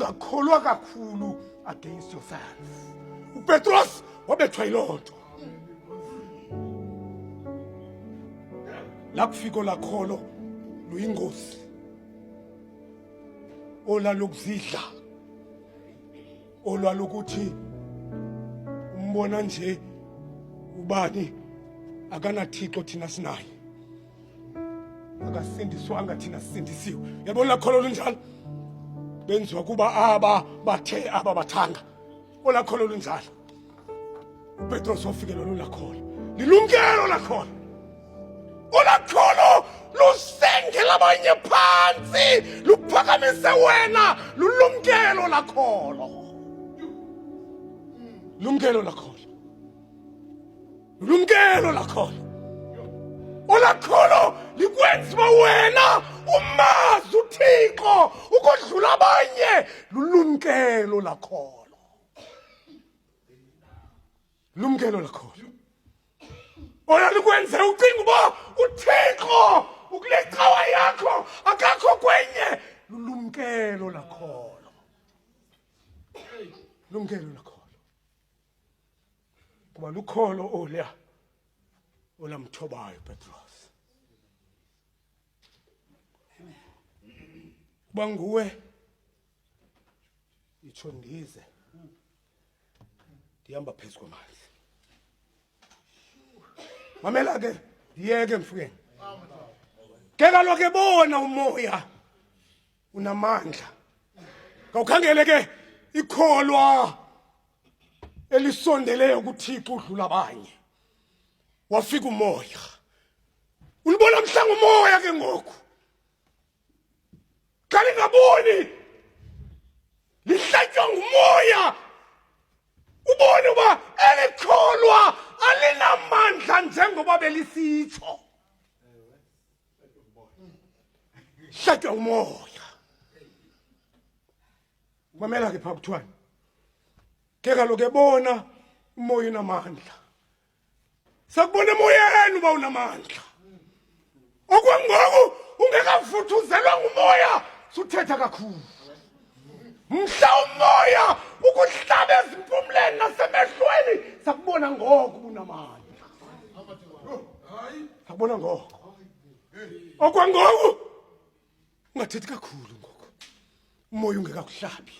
ungakholwa kakhulu against yourself. uPetros wabethwa yilonto. La kufika lakholo luyingozi. Ola lokuzidla. Ola lokuthi umbona nje ubani akanathixo thina sinaye. Akasindiswanga thina sisindisiwe. Yabona lakholo lunjalo. Benziwa kuba aba bathe aba bathanga. Olakholo lunjalo. uPetros wafikela lakholo. Lilumkelo lakholo. Olakholo lusengela abanye phansi, luphakamise wena, lulumkelo lakholo. Lumkelo lakholo. Lumkelo lakholo. Olakholo likwenziwa wena umazi uThixo ukodlula abanye, lulumkelo lakholo. Lumkelo lakholo. Ola likwenze ucinga uba uThixo ukulecawa yakho akakho kwenye, lulumkelo lakholo. Lumkelo lakholo. Kuba lukholo olya olamthobayo Petros. Kuba nguwe itsho ndize ndihamba phezu kwamanzi. Mamela ke ndiyeke mfukeni. Ke kaloku bona umoya unamandla. Kawukhangele ke ikholwa elisondeleyo kuThixo udlula abanye. Wafika umoya. Ulibona mhlanga umoya ke ngoku. Xa lingaboni lihlatywa ngumoya. Ubone uba elikholwa alinamandla njengoba belisitsho. Hlatywa umoya. Mamela ke phaa kuthiwani. Ke kaloku ebona umoya unamandla. Sakubona emoyeni uba unamandla. Okwangoku ungekavuthuzelwa ngumoya suthetha kakhulu. Mhla umoya ukuhlaba ezimpumlweni nasemehlweni sakubona ngoku unamandla. Sakubona ngoku. Okwangoku ungathethi kakhulu ngoku. Umoya ungekakuhlabi.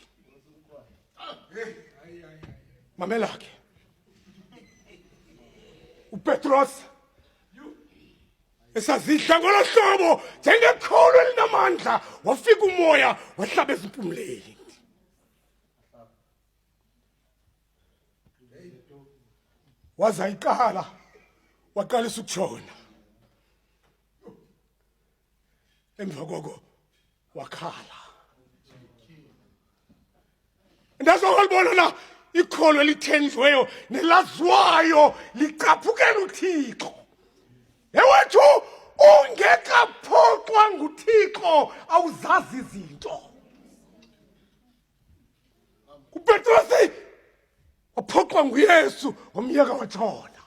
Mamela ke. uPetros esazidla ngolo hlobo njengekholo elinamandla wafika umoya wahlaba ezimpumlweni. Waza iqala waqalisa ukutshona. Emva koko wakhala. Ndazokulibona na ikholo elithenjweyo nelaziwayo licaphukela uThixo. Ewethu ungekaphoxwa nguThixo awuzazi izinto. uPetros waphoxwa nguYesu wamyeka watshona.